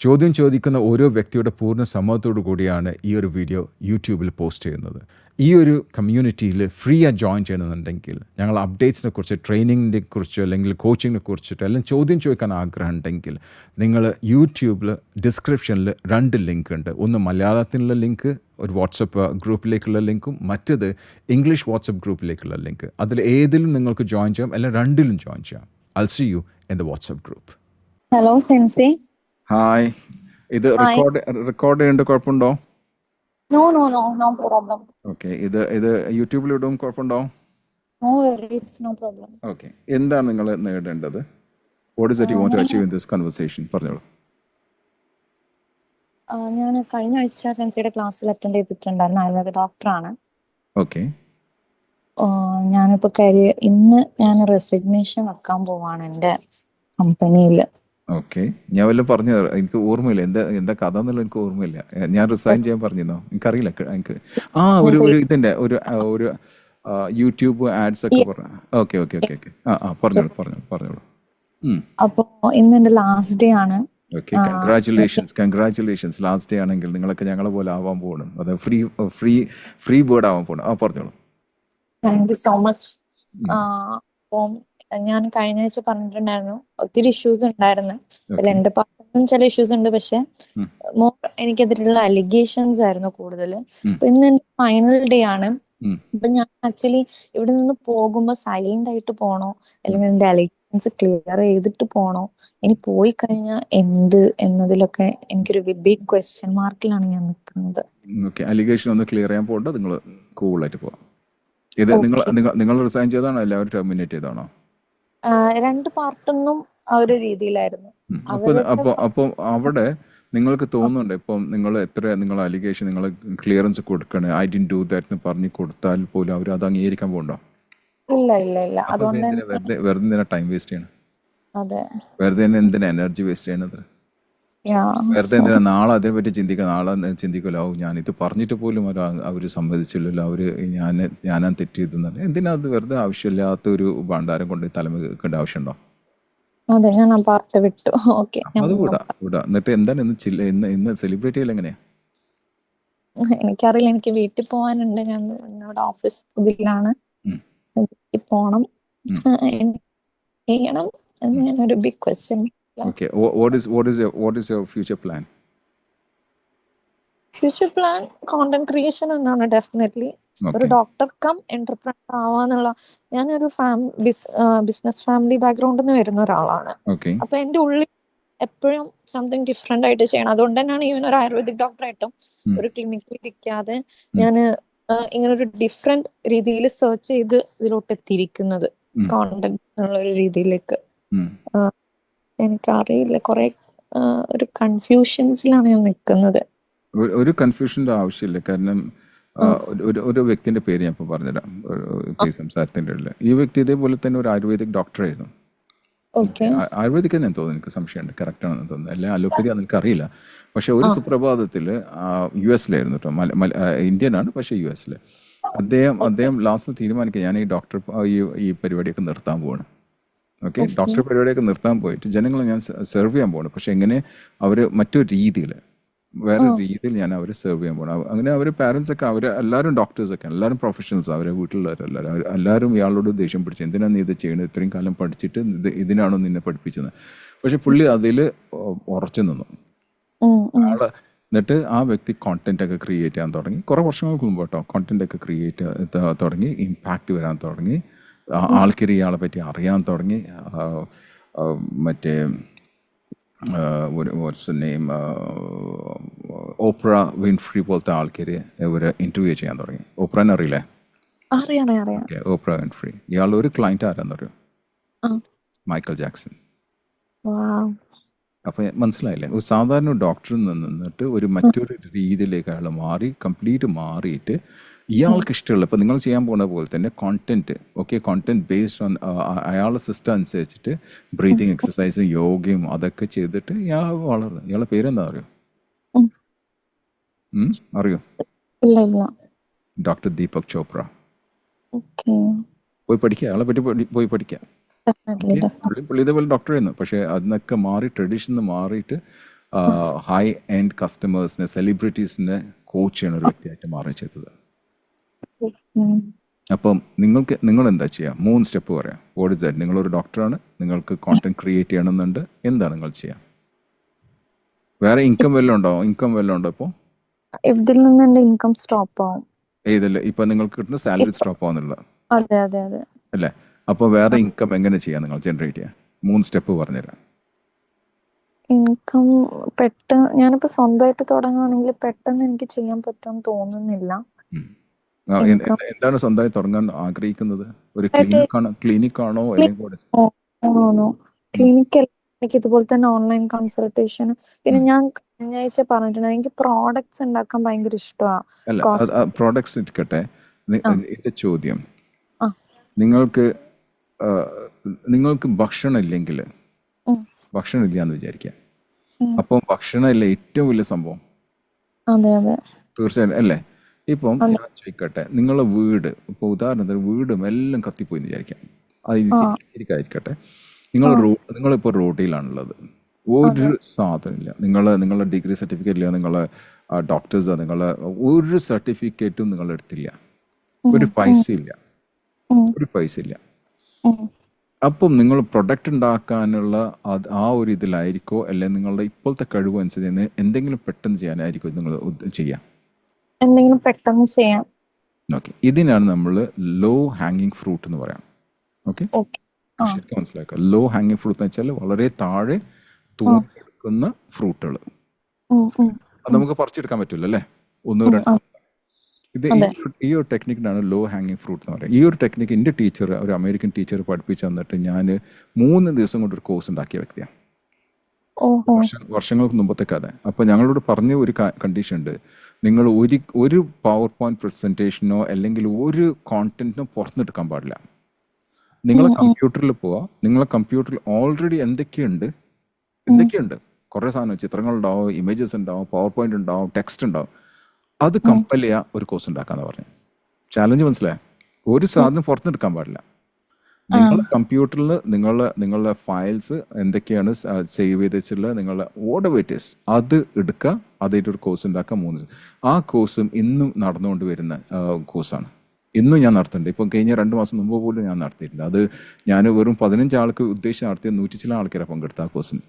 ചോദ്യം ചോദിക്കുന്ന ഓരോ വ്യക്തിയുടെ പൂർണ്ണ സമ്മതത്തോടു കൂടിയാണ് ഈ ഒരു വീഡിയോ യൂട്യൂബിൽ പോസ്റ്റ് ചെയ്യുന്നത്. ഈ ഒരു കമ്മ്യൂണിറ്റിയിൽ ഫ്രീ ആയി ജോയിൻ ചെയ്യണമെന്നുണ്ടെങ്കിൽ ഞങ്ങൾ അപ്ഡേറ്റ്സിനെ കുറിച്ച്, ട്രെയിനിങ്ങിനെ കുറിച്ച്, അല്ലെങ്കിൽ കോച്ചിങ്ങിനെ കുറിച്ചിട്ട് എല്ലാം ചോദ്യം ചോദിക്കാൻ ആഗ്രഹം ഉണ്ടെങ്കിൽ നിങ്ങൾ യൂട്യൂബിൽ ഡിസ്ക്രിപ്ഷനിൽ 2 ലിങ്ക് ഉണ്ട്. ഒന്ന് മലയാളത്തിലുള്ള ലിങ്ക്, ഒരു വാട്സപ്പ് ഗ്രൂപ്പിലേക്കുള്ള ലിങ്കും, മറ്റത് ഇംഗ്ലീഷ് വാട്സപ്പ് ഗ്രൂപ്പിലേക്കുള്ള ലിങ്ക്. അതിൽ ഏതിലും നിങ്ങൾക്ക് ജോയിൻ ചെയ്യാം, അല്ലെങ്കിൽ 2ലും ജോയിൻ ചെയ്യാം. I'll see you in the WhatsApp group. Hello, Sensei. Hi. ഇത് Hi. റെക്കോർഡ് ചെയ്യേണ്ട കുഴപ്പമുണ്ടോ? No problem. ഓക്കെ. ഇത് യൂട്യൂബിൽ ഇടും കുഴപ്പമുണ്ടോ? No worries, no problem. Okay. എന്താണ് നിങ്ങൾ നേടേണ്ടത്? What is it you want to achieve in this conversation? പറഞ്ഞോളൂ. ഞാൻ കഴിഞ്ഞ ആഴ്ച സെൻസിയുടെ ക്ലാസ്സിൽ അറ്റൻഡ് ചെയ്തിട്ടുണ്ടായിരുന്നു. ആയുർവേദ ഡോക്ടറാണ്. ഓക്കെ. ഞാനിപ്പോൾ ഇന്ന് ഞാൻ റെസിഗ്നേഷൻ വെക്കാൻ പോവാണ് എൻ്റെ കമ്പനിയിൽ. ഓക്കെ. ഞാൻ വല്ലതും പറഞ്ഞു, എനിക്ക് ഓർമ്മയില്ല എന്താ കഥ എന്നുള്ളത്. എനിക്ക് ഓർമ്മയില്ല. ഞാൻ റിസൈൻ ചെയ്യാൻ പറഞ്ഞോ? എനിക്കറിയില്ല. എനിക്ക് ഒരു ഇതിന്റെ ഒരു യൂട്യൂബ് ആഡ്സ് ഒക്കെ പറഞ്ഞു. ഓക്കെ. പറഞ്ഞോളൂ. അപ്പോൾ ഇന്ന് എൻ്റെ ലാസ്റ്റ് ഡേ ആണ്. ഓക്കെ. കൺഗ്രാറ്റുലേഷൻസ്. ലാസ്റ്റ് ഡേ ആണെങ്കിൽ നിങ്ങളൊക്കെ ഞങ്ങളെ പോലെ ആവാൻ പോകണം. അത് ഫ്രീ ബേർഡ് ആവാൻ പോകണം. പറഞ്ഞോളൂ. Thank you so much. അപ്പം ഞാൻ കഴിഞ്ഞ ആഴ്ച പറഞ്ഞിട്ടുണ്ടായിരുന്നു ഒത്തിരി ഇഷ്യൂസ് ഉണ്ടായിരുന്നു. അതിൽ എൻ്റെ പാർട്ടിനും ചില ഇഷ്യൂസ് ഉണ്ട്, പക്ഷെ എനിക്കെതിരെയുള്ള അലിഗേഷൻസ് ആയിരുന്നു കൂടുതൽ. അപ്പൊ ഇന്ന് എൻ്റെ ഫൈനൽ ഡേ ആണ്. അപ്പൊ ഞാൻ ആക്ച്വലി ഇവിടെ നിന്ന് പോകുമ്പോ സൈലന്റ് ആയിട്ട് പോണോ, അല്ലെങ്കിൽ എന്റെ അലിഗേഷൻസ് ക്ലിയർ ചെയ്തിട്ട് പോണോ, ഇനി പോയി കഴിഞ്ഞാൽ എന്ത് എന്നതിലൊക്കെ എനിക്കൊരു ബിഗ് ക്വസ്റ്റ്യൻ മാർക്കിലാണ് ഞാൻ നിൽക്കുന്നത്. അലിഗേഷൻ ഒന്ന് ക്ലിയർ ചെയ്യാൻ പോകണ്ട, നിങ്ങൾ കൂളായിട്ട് പോവാം. ഇത് നിങ്ങൾ റിസൈൻ ചെയ്താണോ എല്ലാവരും ടെർമിനേറ്റ് ചെയ്താണോ? 2 പാർട്ടൊന്നും ആ ഒരു രീതിയിലായിരുന്നു. അപ്പോൾ അവിടെ നിങ്ങൾക്ക് തോന്നുന്നുണ്ട് ഇപ്പം നിങ്ങൾ അലിഗേഷൻ, നിങ്ങൾ ക്ലിയറൻസ് കൊടുക്കണേ, ഐ ഡിഡ്ന്റ് ഡു ദാറ്റ് എന്ന് പറഞ്ഞു കൊടുത്താൽ പോലും അവർ അത് അംഗീകരിക്കാൻ പോകണ്ടോ? ഇല്ല. അതുകൊണ്ട് വെറുതെ ടൈം വേസ്റ്റ് ചെയ്യണം. അതെ, വെറുതെ എന്തിനാ എനർജി വേസ്റ്റ് ചെയ്യണത്? വെറുതെ എന്തിനാ നാളെ അതിനെപ്പറ്റി ചിന്തിക്കുക? നാളെ ചിന്തിക്കുമല്ലോ, ഞാൻ ഇത് പറഞ്ഞിട്ട് പോലും അവർ സമ്മതിച്ചില്ലല്ലോ, ഞാനാ തെറ്റ് ചെയ്തെന്നല്ല. എന്തിനാ അത് വെറുതെ ആവശ്യമില്ലാത്ത ഒരു ഭണ്ഡാരം കൊണ്ട് തലമ കേൾക്കേണ്ട ആവശ്യമുണ്ടോ? അതെ, ഞാൻ ആ പാർട്ട് വിട്ടു. ഓക്കെ, അത് കൂടാ. എന്നിട്ട് എന്താണ് ഇന്ന് സെലിബ്രേറ്റ് ചെയ്യൽ എങ്ങനെയാ? എനിക്കറിയില്ല. എനിക്ക് വീട്ടിൽ പോകാനുണ്ട്. ഞാൻ എന്നോട് ഓഫീസ് ഇതിലാണ്, വീട്ടിൽ പോണം, ചെയ്യണം എന്ന് ഞാനൊരു big question. Okay. What is your future plan? Future plan content creation എന്നാണ്. ഡെഫിനറ്റ്ലി ഒരു ഡോക്ടർ കം എന്റർപ്രനർ ആവാന്നുള്ള. ഞാനൊരു ബിസിനസ് ഫാമിലി ബാക്ക്ഗ്രൗണ്ടിൽ നിന്ന് വരുന്ന ഒരാളാണ്. അപ്പൊ എന്റെ ഉള്ളിൽ എപ്പോഴും സംതിങ് ഡിഫറെന്റ് ആയിട്ട് ചെയ്യണം. അതുകൊണ്ട് തന്നെയാണ് ഈവൻ ഒരു ആയുർവേദിക് ഡോക്ടറായിട്ടും ഒരു ക്ലിനിക്കിൽ ഇരിക്കാതെ ഞാൻ ഇങ്ങനെ ഒരു ഡിഫറെന്റ് രീതിയിൽ സെർച്ച് ചെയ്ത് ഇതിലോട്ട് എത്തിയിരിക്കുന്നത്, കോണ്ടന്റ് എന്നുള്ള ഒരു രീതിയിലേക്ക്. എനിക്കറിയില്ല, കുറെ ഒരു കൺഫ്യൂഷൻസിലാണ് ഞാൻ നിൽക്കുന്നത്. ഒരു കൺഫ്യൂഷൻ്റെ ആവശ്യമില്ല. കാരണം ഒരു വ്യക്തിന്റെ പേര് ഞാൻ ഇപ്പോൾ പറഞ്ഞുതരാം സംസാരത്തിൻ്റെ ഇടയിൽ. ഈ വ്യക്തി ഇതേപോലെ തന്നെ ഒരു ആയുർവേദിക് ഡോക്ടറായിരുന്നു. ആയുർവേദിക് തന്നെ തോന്നുന്നു, എനിക്ക് സംശയമുണ്ട്, കറക്റ്റ് ആണെന്ന് തോന്നുന്നു. അല്ലെങ്കിൽ അലോപ്പതി എനിക്ക് അറിയില്ല. പക്ഷെ ഒരു സുപ്രഭാതത്തിൽ US ലായിരുന്നു കേട്ടോ, ഇന്ത്യൻ ആണ്, പക്ഷേ US അദ്ദേഹം ലാസ്റ്റ് തീരുമാനിക്കുക, ഞാൻ ഈ പരിപാടിയൊക്കെ നിർത്താൻ പോവാണ്. ഓക്കെ. ഡോക്ടർ പരിപാടിയൊക്കെ നിർത്താൻ പോയിട്ട് ജനങ്ങളെ ഞാൻ സെർവ് ചെയ്യാൻ പോകണം. പക്ഷെ എങ്ങനെ അവർ മറ്റൊരു രീതിയിൽ, വേറെ രീതിയിൽ ഞാൻ അവരെ സെർവ് ചെയ്യാൻ പോകണം. അങ്ങനെ അവർ പാരൻസൊക്കെ, എല്ലാവരും ഡോക്ടേഴ്സൊക്കെ, എല്ലാവരും പ്രൊഫഷണൽസ്, അവരെ വീട്ടിലുള്ളവരെല്ലാവരും ഇയാളോട് ദേഷ്യം പിടിച്ചു, എന്തിനാണ് നീ ഇത് ചെയ്യണത്, ഇത്രയും കാലം പഠിച്ചിട്ട് ഇതിനാണോ നിന്നെ പഠിപ്പിച്ചത്? പക്ഷെ പുള്ളി അതിൽ ഉറച്ചു നിന്നു. എന്നിട്ട് ആ വ്യക്തി കോണ്ടന്റ് ഒക്കെ ക്രിയേറ്റ് ചെയ്യാൻ തുടങ്ങി. കുറേ വർഷങ്ങൾക്ക് മുമ്പ് കേട്ടോ, കോണ്ടന്റ് ഒക്കെ ക്രിയേറ്റ് തുടങ്ങി, ഇമ്പാക്റ്റ് വരാൻ തുടങ്ങി, ആൾക്കാർ ഇയാളെ പറ്റി അറിയാൻ തുടങ്ങി. മറ്റേ നെയിം ഓപ്ര വിൻഫ്രി പോലത്തെ ആൾക്കാർ ഇവരെ ഇൻ്റർവ്യൂ ചെയ്യാൻ തുടങ്ങി. ഓപ്രനെ അറിയില്ലേ? ഓക്കെ. Oprah Winfrey. ഇയാൾ ഒരു ക്ലയൻറ്റ് ആരാന്നറിയോ? Michael Jackson. അപ്പം മനസ്സിലായില്ലേ? ഒരു സാധാരണ ഡോക്ടറിൽ നിന്നിട്ട് ഒരു മറ്റൊരു രീതിയിലേക്ക് അയാൾ കംപ്ലീറ്റ് മാറിയിട്ട് ഇയാൾക്ക് ഇഷ്ടമുള്ള, ഇപ്പോൾ നിങ്ങൾ ചെയ്യാൻ പോകുന്ന പോലെ തന്നെ കോണ്ടന്റ്, കോണ്ടന്റ് ബേസ്ഡ് ഓൺ അയാളുടെ സിസ്റ്റം അനുസരിച്ചിട്ട് ബ്രീതിങ് എക്സസൈസും യോഗയും അതൊക്കെ ചെയ്തിട്ട് ഇയാൾ വളർന്നു. ഇയാളുടെ പേരെന്താ അറിയോ? ഡോക്ടർ ദീപക് ചോപ്ര. പോയി പഠിക്കുക, അയാളെ പറ്റി പോയി പഠിക്കുക. പുള്ളി ഇതേപോലെ ഡോക്ടറായിരുന്നു. പക്ഷെ അതിനൊക്കെ മാറി, ട്രഡീഷനിൽ മാറിയിട്ട് ഹൈ എൻഡ് കസ്റ്റമേഴ്സിനെ, സെലിബ്രിറ്റീസിനെ കോച്ച് ചെയ്യുന്ന ഒരു വ്യക്തിയായിട്ട് മാറുകയും ചെയ്തത്. അപ്പം നിങ്ങൾ എന്താ ചെയ്യുക? 3 സ്റ്റെപ്പ് പറയാം. What is that? നിങ്ങളൊരു ഡോക്ടറാണ്, നിങ്ങൾക്ക് കോണ്ടന്റ് ക്രിയേറ്റ് ചെയ്യണമെന്നുണ്ട്, എന്താണ് നിങ്ങൾ ചെയ്യുക? വേറെ ഇൻകം വല്ലതും ഉണ്ടോ ഇപ്പോൾ? ഇതിൽ നിന്ന് എന്റെ ഇൻകം സ്റ്റോപ്പ് ആവും. ഏതല്ല ഇപ്പൊ നിങ്ങൾക്ക് കിട്ടുന്ന സാലറി സ്റ്റോപ്പ് ആവുന്നുള്ള അതെ അതെ അതെ അല്ലേ? അപ്പോൾ വേറെ ഇൻകം എങ്ങനെ ചെയ്യാം നിങ്ങൾ ജനറേറ്റ് ചെയ്യാം? 3 സ്റ്റെപ്പ് പറഞ്ഞുതരാം. ഇൻകം ഞാനിപ്പോ സ്വന്തമായിട്ട് തുടങ്ങുകയാണെങ്കിൽ പെട്ടെന്ന് എനിക്ക് ചെയ്യാൻ പറ്റുമെന്ന് തോന്നുന്നില്ല. എന്താണ് സ്വന്തമായി തുടങ്ങാൻ ആഗ്രഹിക്കുന്നത്? ഒരു ക്ലിനിക്കാണോ അല്ലെങ്കിൽ ക്ലിനിക്കൽ? എനിക്ക് ഇതുപോലെ തന്നെ ഓൺലൈൻ കൺസൾട്ടേഷൻ. പിന്നെ ഞാൻ കഴിഞ്ഞ ആഴ്ച പറഞ്ഞിട്ടുണ്ട് എനിക്ക് പ്രോഡക്ട്സ് ഉണ്ടാക്കാൻ ഭയങ്കര ഇഷ്ടമാണ്. അല്ല, പ്രോഡക്ട്സ് ഇരിക്കട്ടെ. എന്റെ ചോദ്യം, നിങ്ങൾക്ക് ഭക്ഷണം ഇല്ലെങ്കിൽ, ഭക്ഷണം ഇല്ല എന്ന് വിചാരിക്കാം, അപ്പം ഭക്ഷണം അല്ലേ ഏറ്റവും വലിയ സംഭവം? തീർച്ചയായും അല്ലേ? ഇപ്പം ഞാൻ ചോദിക്കട്ടെ, നിങ്ങളെ വീട്, ഇപ്പോൾ ഉദാഹരണത്തിന് വീടും എല്ലാം കത്തിപ്പോയി എന്ന് വിചാരിക്കാം, അത് ഇരിക്കാതിരിക്കട്ടെ. നിങ്ങളിപ്പോൾ റോഡിലാണുള്ളത്, ഒരു സാധനമില്ല, നിങ്ങളെ ഡിഗ്രി സർട്ടിഫിക്കറ്റ് ഇല്ല, നിങ്ങളെ ഡോക്ടേഴ്സോ നിങ്ങളെ ഒരു സർട്ടിഫിക്കറ്റും നിങ്ങൾ എടുത്തില്ല, ഒരു പൈസ ഇല്ല. അപ്പം നിങ്ങൾ പ്രൊഡക്റ്റ് ഉണ്ടാക്കാനുള്ള ആ ഒരു ഇതിലായിരിക്കോ, അല്ലെങ്കിൽ നിങ്ങളുടെ ഇപ്പോഴത്തെ കഴിവ് അനുസരിച്ച് എന്തെങ്കിലും പെട്ടെന്ന് ചെയ്യാനായിരിക്കും നിങ്ങൾ ചെയ്യാം? എന്തെങ്കിലും പെട്ടെന്ന് ചെയ്യാം. ഓക്കെ, ഇതിനാണ് നമ്മൾ ലോ ഹാങ്ങിങ് ഫ്രൂട്ട് എന്ന് പറയാം. ഓക്കെ, ശരിക്കും മനസ്സിലാക്കുക. ലോ ഹാങ്ങിങ് ഫ്രൂട്ട് എന്ന് വെച്ചാൽ വളരെ താഴെ തൂങ്ങിയെടുക്കുന്ന ഫ്രൂട്ടുകൾ. അത് നമുക്ക് പറിച്ചെടുക്കാൻ പറ്റില്ല അല്ലേ? 1 2 ഇത് ഈ ഒരു ടെക്നിക്കിനാണ് ലോ ഹാങ്ങിങ് ഫ്രൂട്ട് എന്ന് പറയുന്നത്. ഈ ഒരു ടെക്നിക്ക് എൻ്റെ ടീച്ചർ, ഒരു അമേരിക്കൻ ടീച്ചർ പഠിപ്പിച്ചു തന്നിട്ട് ഞാൻ 3 ദിവസം കൊണ്ട് ഒരു കോഴ്സ് ഉണ്ടാക്കിയ വ്യക്തിയാണ്, വർഷങ്ങൾക്ക് മുമ്പത്തെ കഥ. അപ്പോൾ ഞങ്ങളോട് പറഞ്ഞ ഒരു കണ്ടീഷൻ ഉണ്ട്, നിങ്ങൾ ഒരു പവർ പോയിന്റ് പ്രസന്റേഷനോ അല്ലെങ്കിൽ ഒരു കോണ്ടന്റിനോ പുറത്തെടുക്കാൻ പാടില്ല. നിങ്ങളെ കമ്പ്യൂട്ടറിൽ പോവാ, നിങ്ങളെ കമ്പ്യൂട്ടറിൽ ഓൾറെഡി എന്തൊക്കെയുണ്ട്, കുറേ സാധനം, ചിത്രങ്ങളുണ്ടാവും, ഇമേജസ് ഉണ്ടാവും, പവർ പോയിന്റ് ഉണ്ടാവും, ടെക്സ്റ്റ് ഉണ്ടാവും, അത് കമ്പൽ ചെയ്യുക, ഒരു കോഴ്സ് ഉണ്ടാക്കാന്ന് പറഞ്ഞു. ചാലഞ്ച് മനസ്സിലായ? ഒരു സാധനം പുറത്തെടുക്കാൻ പാടില്ല. നിങ്ങളുടെ കമ്പ്യൂട്ടറിൽ നിങ്ങളുടെ ഫയൽസ് എന്തൊക്കെയാണ് സേവ് ചെയ്ത് വെച്ചുള്ള നിങ്ങളുടെ വാട്ട് എവർ ഇറ്റ് ഈസ്, അത് എടുക്കുക, അതായിട്ടൊരു കോഴ്സ് ഉണ്ടാക്കുക. 3 ആ കോഴ്സും ഇന്നും നടന്നുകൊണ്ട് വരുന്ന കോഴ്സാണ്. ഇന്നും ഞാൻ നടത്തുന്നുണ്ട്. ഇപ്പം കഴിഞ്ഞ 2 മാസം മുമ്പ് പോലും ഞാൻ നടത്തിയിട്ടുണ്ട്. അത് ഞാൻ വെറും 15 ആൾക്ക് ഉദ്ദേശിച്ച് നടത്തിയ 100 ചില ആൾക്കാരെ പങ്കെടുത്ത ആ കോഴ്സിന്.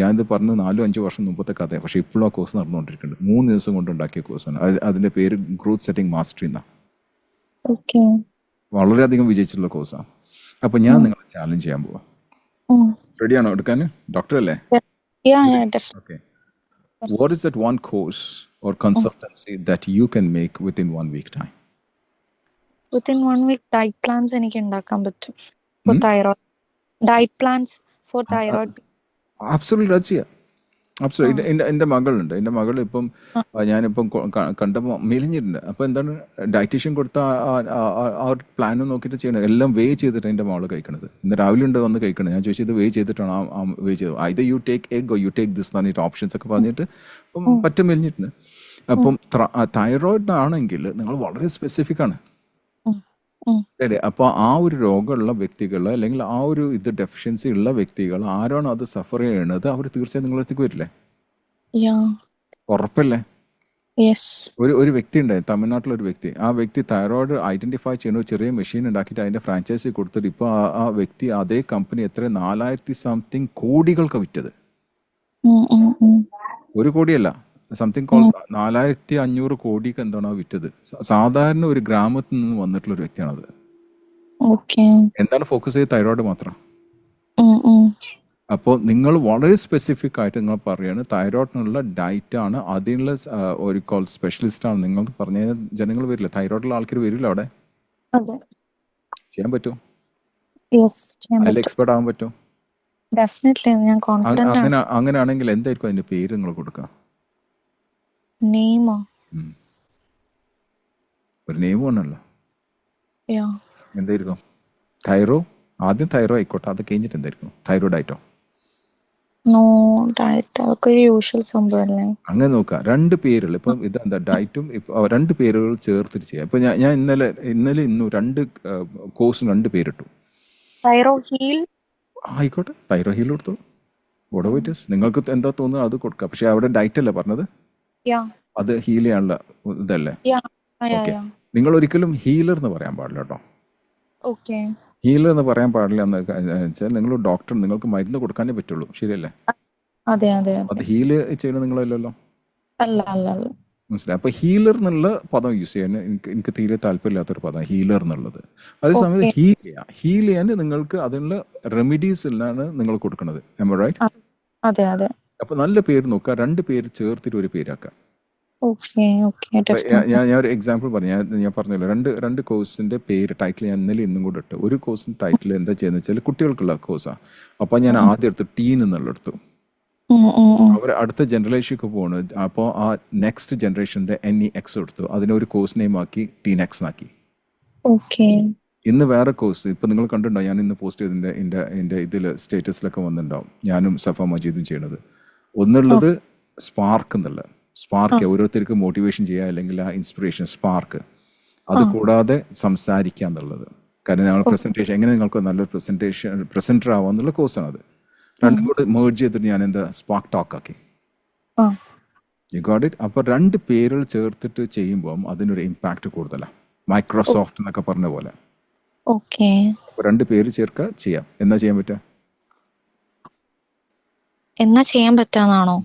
ഞാനിത് പറഞ്ഞ് 4-5 വർഷം മുമ്പത്തെ കഥ, പക്ഷേ ഇപ്പോഴും ആ കോഴ്സ് നടന്നുകൊണ്ടിരിക്കുന്നുണ്ട്. 3 ദിവസം കൊണ്ട് ഉണ്ടാക്കിയ കോഴ്സാണ്. അതിൻ്റെ പേര് ഗ്രോത്ത് സെറ്റിംഗ് മാസ്റ്ററി എന്നാണ്. വളരെയധികം വിജയിച്ചിട്ടുള്ള കോഴ്സാണ്. അപ്പോൾ ഞാൻ നിങ്ങളെ ചാലഞ്ച് ചെയ്യാൻ പോവാ. റെഡിയാണോ എടുക്കാൻ? ഡോക്ടർ അല്ലേ? Okay. What is that one course or consultancy that you can make within 1 week time? Within 1 week diet plans എനിക്ക് ഉണ്ടാക്കാൻ പറ്റും for thyroid. Diet plans for thyroid. Absolutely അത് ചെയ്യാം. അബ്സല്യൂട്ട്ലി. എൻ്റെ മകളുണ്ട്. എൻ്റെ മകൾ ഇപ്പം ഞാനിപ്പം കണ്ടപ്പോൾ മെലിഞ്ഞിട്ടുണ്ട്. അപ്പോൾ എന്താണ് ഡയറ്റീഷ്യൻ കൊടുത്ത ആ ഒരു പ്ലാനും നോക്കിയിട്ട് ചെയ്യണം. എല്ലാം വേ ചെയ്തിട്ട് എൻ്റെ മകൾ കഴിക്കണത്. ഇന്ന് രാവിലെ ഉണ്ട് വന്ന് കഴിക്കണത്. ഞാൻ ചോദിച്ചത് വേ ചെയ്തിട്ടാണ് വേ ചെയ്തത്. ഇത് you take egg oh you take this പറഞ്ഞിട്ട് ഓപ്ഷൻസ് ഒക്കെ പറഞ്ഞിട്ട് പറ്റ മെലിഞ്ഞിട്ടുണ്ട്. അപ്പം തൈറോയിഡ് ആണെങ്കിൽ നിങ്ങൾ വളരെ സ്പെസിഫിക് ആണ്. ശരി, അപ്പോൾ ആ ഒരു രോഗമുള്ള വ്യക്തികൾ അല്ലെങ്കിൽ ആ ഒരു ഡെഫിഷ്യൻസി ഉള്ള വ്യക്തികൾ ആരാണോ അത് സഫർ ചെയ്യണത്, അവർ തീർച്ചയായും നിങ്ങളെത്തേക്ക് വരില്ലേ? ഉറപ്പല്ലേ? ഒരു വ്യക്തി ഉണ്ടായി, തമിഴ്നാട്ടിലൊരു വ്യക്തി. ആ വ്യക്തി തൈറോയിഡ് ഐഡന്റിഫൈ ചെയ്യുന്ന ഒരു ചെറിയ മെഷീൻ ഉണ്ടാക്കിയിട്ട് അതിന്റെ ഫ്രാഞ്ചൈസി കൊടുത്തിട്ട് ഇപ്പോൾ ആ വ്യക്തി അതേ കമ്പനി എത്ര 4000 സംതിങ് കോടികൾക്ക് വിറ്റത്. 1 കോടിയല്ല, സംതിങ് 4500 കോടിക്ക് എന്താണോ വിറ്റത്. സാധാരണ ഒരു ഗ്രാമത്തിൽ നിന്ന് വന്നിട്ടുള്ള ഒരു വ്യക്തിയാണത്. എന്താണ് ഫോക്കസ് ചെയ്ത്? തൈറോയിഡ് മാത്രം. അപ്പോൾ നിങ്ങൾ വളരെ സ്പെസിഫിക് ആയിട്ട് നിങ്ങൾ പറയാണ് തൈറോയിഡിനുള്ള ഡയറ്റ് ആണ്, അതിനുള്ള ഒരു സ്പെഷ്യലിസ്റ്റ് ആണ് നിങ്ങൾ പറഞ്ഞ ജനങ്ങൾ വരില്ല. തൈറോയിഡുള്ള ആൾക്കാർ വരില്ല അവിടെ. ചെയ്യാൻ പറ്റുമോ? അതിൽ എക്സ്പെർട്ട് ആവാൻ പറ്റുമോ? അങ്ങനെയാണെങ്കിൽ എന്തായിരിക്കും അതിന്റെ പേര് നിങ്ങൾ കൊടുക്കുക? ഒരു നെയിം ആണല്ലോ. എന്തായിരിക്കും? ആദ്യം തൈറോ ആയിക്കോട്ടെ, അത് കഴിഞ്ഞിട്ട് എന്തായിരിക്കും? തൈറോയിഡ് ആയിട്ടോ? അങ്ങനെ നോക്കുക. 2 പേരുകൾ. ഇപ്പം ഇതെന്താ ഡയറ്റും 2 പേരുകൾ ചേർത്തിട്ട് ചെയ്യാം. ഇപ്പൊ ഞാൻ ഇന്നലെ ഇന്നും 2 കോഴ്സിന് 2 പേരിട്ടു. ആയിക്കോട്ടെ, തൈറോ ഹീൽ കൊടുത്തു. whatever it is, നിങ്ങൾക്ക് എന്താ തോന്നുന്നത് അത് കൊടുക്കുക. പക്ഷെ അവിടെ ഡയറ്റ് അല്ലേ പറഞ്ഞത്, Yeah. അത് ഹീൽ ചെയ്യാനുള്ള ഇതല്ലേ. Yeah. Yeah. Okay, Yeah. നിങ്ങൾ ഒരിക്കലും ഹീലർ എന്ന് പറയാൻ പാടില്ല കേട്ടോ. Okay. ഹീലർ എന്ന് പറയാൻ പാടില്ല എന്ന് വെച്ചാൽ നിങ്ങൾ ഡോക്ടർ, നിങ്ങൾക്ക് മരുന്ന് കൊടുക്കാനേ പറ്റുള്ളൂ, ശരിയല്ലേ? അതെ അതെ അത് അതെ. ഹീല് ചെയ്യുന്നത് നിങ്ങളല്ലല്ലോ, അല്ല അല്ല അല്ല. മനസ്സിലായി? അപ്പൊ ഹീലർ എന്നുള്ള പദം യൂസ് ചെയ്യാൻ എനിക്ക് തീരെ താല്പര്യമില്ലാത്തൊരു പദം ഹീലർ എന്നുള്ളത്. അതേസമയത്ത് Okay. ഹീൽ ചെയ്യാൻ നിങ്ങൾക്ക് അതിനുള്ള റെമഡീസ് എല്ലാം നിങ്ങൾ കൊടുക്കുന്നത്. റൈറ്റ്? അതെ അതെ. അപ്പൊ നല്ല പേര് നോക്കുക, 2 പേര് ചേർത്തിട്ട് ഒരു പേരാക്കാം. Okay okay. ഞാൻ ഒരു എക്സാമ്പിൾ പറഞ്ഞു. ഞാൻ പറഞ്ഞല്ലോ, രണ്ട് കോഴ്സിന്റെ പേര് ടൈറ്റിൽ ഞാൻ ഇന്നലെ ഇന്നും കൂടെ ഇട്ടു. ഒരു കോഴ്സിന്റെ ടൈറ്റിൽ എന്താ ചെയ്യുന്നത് വെച്ചാൽ കുട്ടികൾക്കുള്ള കോഴ്സാണ്. അപ്പൊ ഞാൻ ആദ്യം എടുത്തു ടീൻ എന്നുള്ള എടുത്തു. അവർ അടുത്ത ജനറേഷനിലേക്ക് പോകണം. അപ്പോൾ ആ നെക്സ്റ്റ് ജനറേഷന്റെ NEX എടുത്തു, അതിനെ ഒരു കോഴ്സ് നെയിം ആക്കി TNEX ആക്കി. ഓക്കെ. ഇന്ന് വേറെ കോഴ്സ് ഇപ്പൊ നിങ്ങൾ കണ്ടിട്ടുണ്ടാവും, ഞാൻ ഇന്ന് പോസ്റ്റ് ചെയ്തതിന്റെ എൻ്റെ ഇതിൽ സ്റ്റേറ്റസിലൊക്കെ വന്നിട്ടുണ്ടാവും, ഞാനും സഫ മജീദും ചെയ്യണത്. ഒന്നുള്ളത് സ്പാർക്ക് എന്നുള്ള, സ്പാർക്ക് ഓരോരുത്തർക്ക് മോട്ടിവേഷൻ ചെയ്യുക, അല്ലെങ്കിൽ ആ ഇൻസ്പിറേഷൻ സ്പാർക്ക്. അത് കൂടാതെ സംസാരിക്കുക എന്നുള്ളത്. കാരണം ഞങ്ങൾ പ്രസന്റേഷൻ എങ്ങനെ നിങ്ങൾക്ക് നല്ലൊരു പ്രസന്റർ ആവാന്നുള്ള കോഴ്സാണ് അത്. രണ്ടും കൂടെ മേർജ് ചെയ്തിട്ട് ഞാൻ എന്താ സ്പാർക്ക് ടോക്ക് ആക്കി. You got it? അപ്പൊ 2 പേരുകൾ ചേർത്തിട്ട് ചെയ്യുമ്പോൾ അതിനൊരു ഇമ്പാക്ട് കൂടുതലാണ്. മൈക്രോസോഫ്റ്റ് എന്നൊക്കെ പറഞ്ഞ പോലെ. ഓക്കെ. അപ്പൊ 2 പേര് ചേർക്കുക, ചെയ്യാം. എന്നാ ചെയ്യാൻ പറ്റുക? എന്നാ ചെയ്യാൻ പറ്റാന്നാണോ?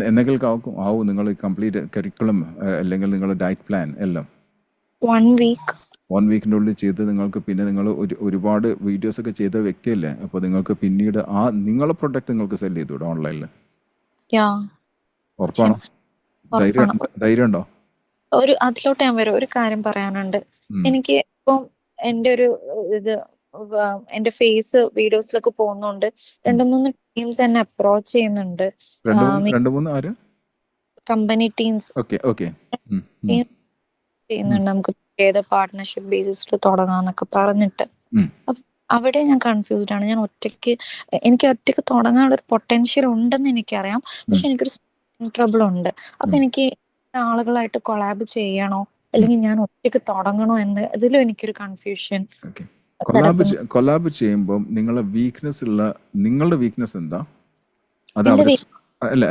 എന്തെങ്കിലും ആവും നിങ്ങൾ കംപ്ലീറ്റ് കരിക്കുലം അല്ലെങ്കിൽ നിങ്ങളുടെ ഡയറ്റ് പ്ലാൻ എല്ലാം 1 week. 1 വീക്കിൻ്റെ ഉള്ളിൽ ചെയ്ത് നിങ്ങൾക്ക് പിന്നെ നിങ്ങൾ ഒരുപാട് വീഡിയോസ് ഒക്കെ ചെയ്ത വ്യക്തിയല്ലേ. അപ്പോൾ നിങ്ങൾക്ക് പിന്നീട് ആ നിങ്ങളെ പ്രൊഡക്റ്റ് നിങ്ങൾക്ക് സെല് ചെയ്തൂടെ ഓൺലൈനിൽ? ഉറപ്പാണോ? ധൈര്യം ഉണ്ടോ? അതിലോട്ട് ഞാൻ വരും. ഒരു കാര്യം പറയാനുണ്ട്. എനിക്ക് ഇപ്പം എന്റെ ഒരു ഇത് എന്റെ ഫേസ് വീഡിയോസിലൊക്കെ പോകുന്നുണ്ട്. 2-3 ടീംസ് എന്നെ അപ്രോച്ച് ചെയ്യുന്നുണ്ട്. 2-3 ആര്? കമ്പനി ടീംസ് ചെയ്യുന്നുണ്ട്. നമുക്ക് ഏത് പാർട്ട്ണർഷിപ്പ് ബേസിസിൽ തുടങ്ങാന്നൊക്കെ പറഞ്ഞിട്ട്. അവിടെ ഞാൻ കൺഫ്യൂസ്ഡ് ആണ്. എനിക്ക് ഒറ്റയ്ക്ക് തുടങ്ങാനുള്ള ഒരു പൊട്ടൻഷ്യൽ ഉണ്ടെന്ന് എനിക്കറിയാം. പക്ഷെ എനിക്കൊരു ട്രബിൾ ഉണ്ട്. അപ്പൊ എനിക്ക് ആളുകളായിട്ട് കൊളാബ് ചെയ്യണോ അല്ലെങ്കിൽ ഞാൻ ഒറ്റയ്ക്ക് തുടങ്ങണോ എന്ന് ഇതിലും എനിക്കൊരു കൺഫ്യൂഷൻ. കൊലാബ് ചെയ്യുമ്പോൾ നിങ്ങളുടെ വീക്ക്നെസ് എന്താ? അത് അവര് അല്ല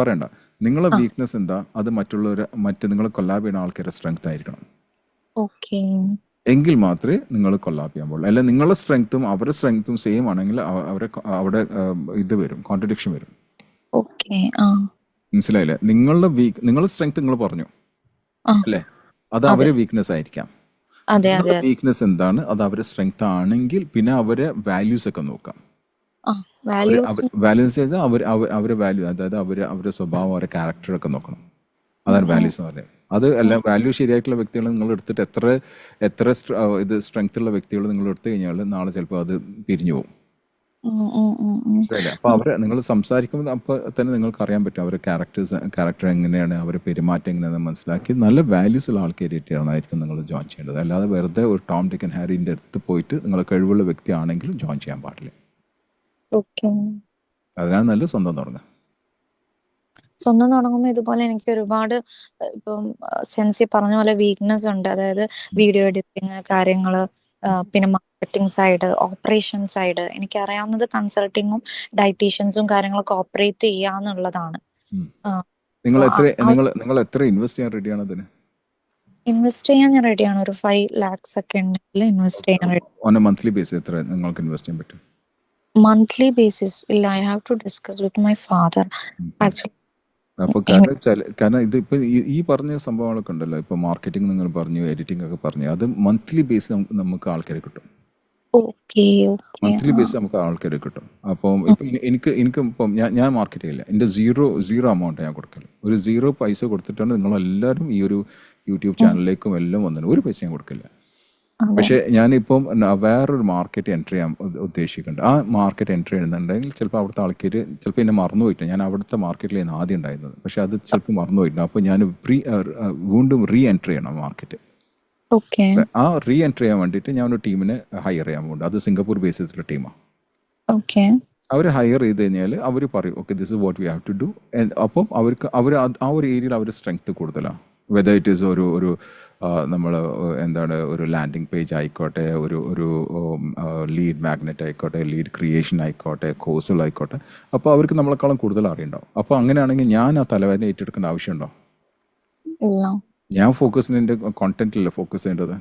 പറയണ്ട. നിങ്ങളെ വീക്ക്നെസ് എന്താ? അത് നിങ്ങൾ കൊലാബ് ചെയ്യുന്ന ആൾക്കാരുടെ സ്ട്രെങ്ത് ആയിരിക്കണം. എങ്കിൽ മാത്രമേ നിങ്ങൾ കൊലാബ് ചെയ്യാൻ പാടുള്ളൂ. അല്ല നിങ്ങളുടെ സ്ട്രെങ്ത്തും അവരുടെ സ്ട്രെങ്ത്തും സെയിം ആണെങ്കിൽ അവിടെ ഇത് വരും, കോൺട്രഡിക്ഷൻ വരും. മനസ്സിലായില്ലേ? നിങ്ങളുടെ സ്ട്രെങ്ത് നിങ്ങൾ പറഞ്ഞു അല്ലേ, അത് അവരെ വീക്ക്നെസ് ആയിരിക്കാം. വീക്ക്നെസ് എന്താണ്? അത് അവരുടെ സ്ട്രെങ്ത് ആണെങ്കിൽ പിന്നെ അവരെ വാല്യൂസ് ഒക്കെ നോക്കാം. വാല്യൂസ് ചെയ്താൽ അവരെ വാല്യൂ, അതായത് അവരുടെ സ്വഭാവം, അവരുടെ ക്യാരക്ടർ ഒക്കെ നോക്കണം. അതാണ് വാല്യൂസ് എന്ന് പറയുന്നത്. അത് അല്ല, വാല്യൂ ശരിയായിട്ടുള്ള വ്യക്തികൾ നിങ്ങൾ എടുത്തിട്ട് എത്ര ഇത് സ്ട്രെങ്ത് ഉള്ള വ്യക്തികൾ നിങ്ങൾ എടുത്തു കഴിഞ്ഞാൽ നാളെ ചിലപ്പോൾ അത് പിരിഞ്ഞു പോകും. അപ്പൊ നിങ്ങൾ സംസാരിക്കുമ്പോൾ അപ്പൊ തന്നെ നിങ്ങൾക്ക് അറിയാൻ പറ്റും അവരുടെ ക്യാരക്ടർ എങ്ങനെയാണ്, അവരുടെ പെരുമാറ്റം എങ്ങനെയാണെന്ന് മനസ്സിലാക്കി നല്ല വാല്യൂസ് ഉള്ള ആൾക്കാരായിരിക്കും നിങ്ങൾ ജോയിൻ ചെയ്യേണ്ടത്. അല്ലാതെ വെറുതെ ഒരു ടോം ഡിക് ആൻഡ് ഹാരിന്റെ അടുത്ത് പോയിട്ട് നിങ്ങൾ കഴിവുള്ള വ്യക്തി ആണെങ്കിലും ജോയിൻ ചെയ്യാൻ പാടില്ല. അതിനാണ് നല്ല സ്വന്തം തുടങ്ങുമ്പോൾ ഇതുപോലെ എനിക്ക് ഒരുപാട് ഇപ്പം സെൻസി പറഞ്ഞ പോലെ വീക്ക്നെസ് ഉണ്ട്. അതായത് വീഡിയോ എഡിറ്റിങ് കാര്യങ്ങള്, പിന്നെ മാർക്കറ്റിംഗ് സൈഡ്, ഓപ്പറേഷൻ സൈഡ്. എനിക്ക് അറിയാവുന്നത് കൺസൾട്ടിങ്ങും ഡയറ്റീഷ്യൻസും കാര്യങ്ങളൊക്കെ ഓപ്പറേറ്റ് ചെയ്യാന്നുള്ളതാണ്. നിങ്ങൾ എത്ര ഇൻവെസ്റ്റ് ചെയ്യാൻ റെഡിയാണ് അതിന്? ഇൻവെസ്റ്റ് ചെയ്യാൻ ഞാൻ റെഡിയാണ്. ഒരു 5 lakhs ഒക്കെ ഉണ്ടെങ്കിൽ ഇൻവെസ്റ്റ് ചെയ്യാൻ റെഡി. ഓൺ എ മന്ത്ലി ബേസിസ് എത്ര നിങ്ങൾക്ക് ഇൻവെസ്റ്റ് ചെയ്യാൻ പറ്റും? മന്ത്ലി ബേസിസ് ഇല്ല, I have to discuss with my father actually. അപ്പോൾ കാരണം ഇതിപ്പോ ഈ പറഞ്ഞ സംഭവങ്ങളൊക്കെ ഉണ്ടല്ലോ, ഇപ്പൊ മാർക്കറ്റിംഗ് നിങ്ങൾ പറഞ്ഞു, എഡിറ്റിംഗ് ഒക്കെ പറഞ്ഞു, അത് മന്ത്ലി ബേസ് നമുക്ക് ആൾക്കാരെ കിട്ടും. മന്ത്ലി ബേസ് നമുക്ക് ആൾക്കാരെ കിട്ടും. അപ്പം ഇപ്പൊ എനിക്ക് ഇപ്പം ഞാൻ മാർക്കറ്റ് ചെയ്യില്ല. എന്റെ സീറോ എമൗണ്ട് ഞാൻ കൊടുക്കല്. ഒരു 0 പൈസ കൊടുത്തിട്ടാണ് നിങ്ങളെല്ലാവരും ഈ ഒരു യൂട്യൂബ് ചാനലിലേക്കും എല്ലാം വന്നത്. ഒരു പൈസ ഞാൻ കൊടുക്കില്ല. പക്ഷെ ഞാനിപ്പം വേറൊരു മാർക്കറ്റ് എൻട്രി ചെയ്യാൻ ഉദ്ദേശിക്കുന്നുണ്ട്. ആ മാർക്കറ്റ് എൻട്രി ചെയ്യുന്നുണ്ടെങ്കിൽ ചിലപ്പോൾ അവിടുത്തെ ആൾക്കാർ ചിലപ്പോൾ എന്നെ മറന്നുപോയിട്ട്, ഞാൻ അവിടുത്തെ മാർക്കറ്റിലാണ് ആദ്യം ഉണ്ടായിരുന്നത്, പക്ഷെ അത് ചിലപ്പോൾ മറന്നുപോയിട്ടുണ്ട്. അപ്പോൾ ഞാൻ വീണ്ടും റീ എൻട്രി ചെയ്യണം മാർക്കറ്റ്. ആ റീ എൻട്രി ചെയ്യാൻ വേണ്ടിയിട്ട് ഞാൻ ഒരു ടീമിനെ ഹയർ ചെയ്യാൻ പോകുന്നുണ്ട്. അത് സിംഗപ്പൂർ ബേസ് ചെയ്തിട്ടുള്ള ടീമാണ്. അവർ ഹയർ ചെയ്ത് കഴിഞ്ഞാൽ അവർ പറയും okay this is what we have to do. അപ്പം അവർ ആ ഒരു ഏരിയയിൽ അവർ സ്ട്രെങ്ത് കൂടുതലാണ്. വെദർ ഇറ്റ് ഈസ് ഒരു നമ്മൾ എന്താണ് ഒരു ലാൻഡിംഗ് പേജ് ആയിക്കോട്ടെ, ഒരു ലീഡ് മാഗ്നറ്റ് ആയിക്കോട്ടെ, ലീഡ് ക്രിയേഷൻ ആയിക്കോട്ടെ, കോഴ്സുകൾ ആയിക്കോട്ടെ. അപ്പോൾ അവർക്ക് നമ്മളെക്കാളും കൂടുതൽ അറിയുണ്ടാവും. അപ്പോൾ അങ്ങനെയാണെങ്കിൽ ഞാൻ ആ തലവേദന ഏറ്റെടുക്കേണ്ട ആവശ്യമുണ്ടോ? ഞാൻ എൻ്റെ കോണ്ടന്റിലല്ലേ ഫോക്കസ് ചെയ്യേണ്ടത്.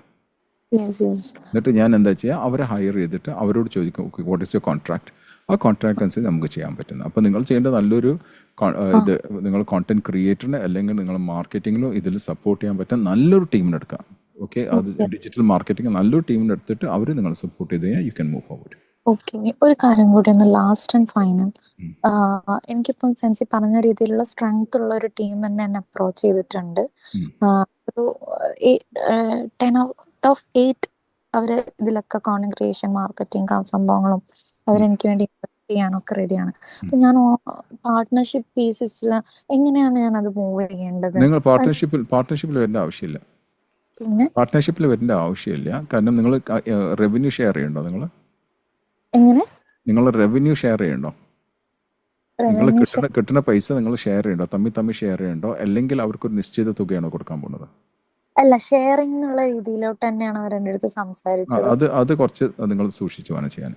എന്നിട്ട് ഞാൻ എന്താ ചെയ്യുക, അവരെ ഹയർ ചെയ്തിട്ട് അവരോട് ചോദിക്കും, okay what is your contract, ആ കോൺട്രാക്ട് അനുസരിച്ച് നമുക്ക് ചെയ്യാൻ പറ്റുന്നത്. അപ്പോൾ നിങ്ങൾ ചെയ്യേണ്ടത് നല്ലൊരു ഇത് നിങ്ങൾ കോണ്ടന്റ് ക്രിയേറ്ററിനെ അല്ലെങ്കിൽ നിങ്ങൾ മാർക്കറ്റിങ്ങിലോ ഇതിൽ സപ്പോർട്ട് ചെയ്യാൻ പറ്റുന്ന നല്ലൊരു ടീമിനെടുക്കാം. ഓക്കെ, അത് ഡിജിറ്റൽ മാർക്കറ്റിംഗ് നല്ലൊരു ടീമിനെടുത്തിട്ട് അവർ നിങ്ങൾ സപ്പോർട്ട് ചെയ്ത് കഴിഞ്ഞാൽ you can move forward. Okay, ഒരു കാര്യം കൂടി ഒന്ന്, ലാസ്റ്റ് ആൻഡ് ഫൈനൽ. എനിക്കിപ്പം സെൻസി പറഞ്ഞ രീതിയിലുള്ള സ്ട്രെങ്ത് ഉള്ള ഒരു ടീം തന്നെ എന്നെ അപ്രോച്ച് ചെയ്തിട്ടുണ്ട്. ഒരു 10 out of 8 അവര് ഇതിലൊക്കെ കോണ്ടന്റ് ക്രിയേഷൻ, മാർക്കറ്റിംഗ് സംഭവങ്ങളും അവരെനിക്ക് വേണ്ടി ഇൻവെസ്റ്റ് ചെയ്യാനൊക്കെ റെഡിയാണ്. അപ്പൊ ഞാൻ പാർട്ട്ണർഷിപ്പ് ബേസിസിൽ എങ്ങനെയാണ് ഞാൻ അത് മൂവ് ചെയ്യേണ്ടത്? നിങ്ങൾ പാർട്ട്ണർഷിപ്പിൽ വരേണ്ട ആവശ്യമില്ല. പിന്നെ പാർട്ട്ണർഷിപ്പിൽ വരേണ്ട ആവശ്യമില്ല. കാരണം നിങ്ങൾ റവന്യൂ ഷെയർ ചെയ്യണ്ടോ? നിങ്ങൾ റവന്യൂ ഷെയർ ചെയ്യണ്ടോ? നിങ്ങൾ കിട്ടുന്ന പൈസ നിങ്ങൾ ഷെയർ ചെയ്യണ്ടോ? തമ്മിൽ ഷെയർ ചെയ്യണ്ടോ? അല്ലെങ്കിൽ അവർക്കൊരു നിശ്ചിത തുകയാണോ കൊടുക്കാൻ പോകുന്നത്? അല്ല, ഷെയറിംഗ് എന്നുള്ള രീതിയിലോട്ട് തന്നെയാണ് അവർ എൻ്റെ അടുത്ത് സംസാരിച്ചത്. അത് കുറച്ച് നിങ്ങൾ സൂക്ഷിച്ചു വേണം ചെയ്യാൻ.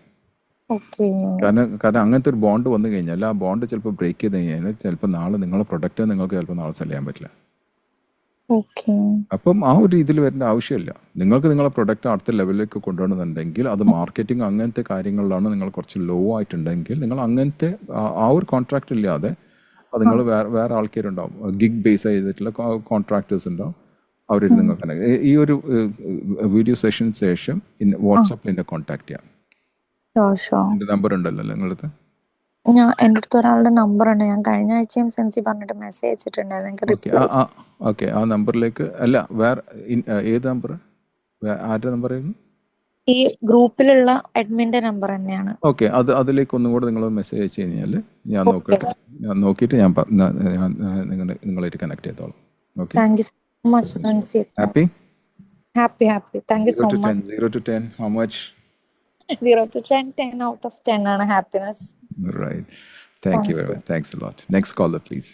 ഓക്കെ, കാരണം അങ്ങനത്തെ ഒരു ബോണ്ട് വന്നു കഴിഞ്ഞാൽ ആ ബോണ്ട് ചിലപ്പോൾ ബ്രേക്ക് ചെയ്ത് കഴിഞ്ഞാൽ ചിലപ്പോൾ നാളെ നിങ്ങളുടെ പ്രൊഡക്റ്റ് നിങ്ങൾക്ക് ചിലപ്പോൾ നാളെ സെല് ചെയ്യാൻ പറ്റില്ല. അപ്പം ആ ഒരു രീതിയിൽ വരേണ്ട ആവശ്യമില്ല. നിങ്ങൾക്ക് നിങ്ങളുടെ പ്രൊഡക്റ്റ് അടുത്ത ലെവലിലേക്ക് കൊണ്ടുവരണമെന്നുണ്ടെങ്കിൽ അത് മാർക്കറ്റിംഗ് അങ്ങനത്തെ കാര്യങ്ങളിലാണ് നിങ്ങൾ കുറച്ച് ലോ ആയിട്ടുണ്ടെങ്കിൽ നിങ്ങൾ അങ്ങനത്തെ ആ ഒരു കോൺട്രാക്ട് ഇല്ലാതെ അത് നിങ്ങൾ വേറെ ആൾക്കാരുണ്ടാവും, ഗിഗ് ബേസ് ചെയ്തിട്ടുള്ള കോൺട്രാക്ടേഴ്സ് ഉണ്ടാവും. അവർ നിങ്ങൾക്ക് ഈ ഒരു വീഡിയോ സെഷന് ശേഷം വാട്സാപ്പിൽ എന്നെ കോൺടാക്ട് ചെയ്യാം. എൻ്റെ നമ്പർ ഉണ്ടല്ലോ നിങ്ങളടുത്ത്? എൻ്റെ അടുത്ത് ഒരാളുടെ നമ്പർ ഉണ്ട്. ഞാൻ കഴിഞ്ഞ ആഴ്ചയും സെൻസി പറഞ്ഞിട്ട് മെസ്സേജ് അയച്ചിട്ടുണ്ടായിരുന്നു. ഓക്കെ, ആ നമ്പറിലേക്ക് അല്ല, വേറെ ഏത് നമ്പർ, ആരുടെ നമ്പർ ആയിരുന്നു? ഈ ഗ്രൂപ്പിലുള്ള അഡ്മിന്റെ നമ്പർ തന്നെയാണ്. ഓക്കെ, അതിലേക്ക് ഒന്നും കൂടെ നിങ്ങൾ മെസ്സേജ് അയച്ചു കഴിഞ്ഞാൽ ഞാൻ നോക്കിയിട്ട് ഞാൻ നിങ്ങളായിട്ട് കണക്ട് ചെയ്തോളാം. Okay, thank you so much സെൻസി. Happy. Thank you so much. 0 to 10 how much? 0 to 10, 10 out of 10 ആണ് happiness. Right. Thank you very much. Thanks a lot. Next caller, please.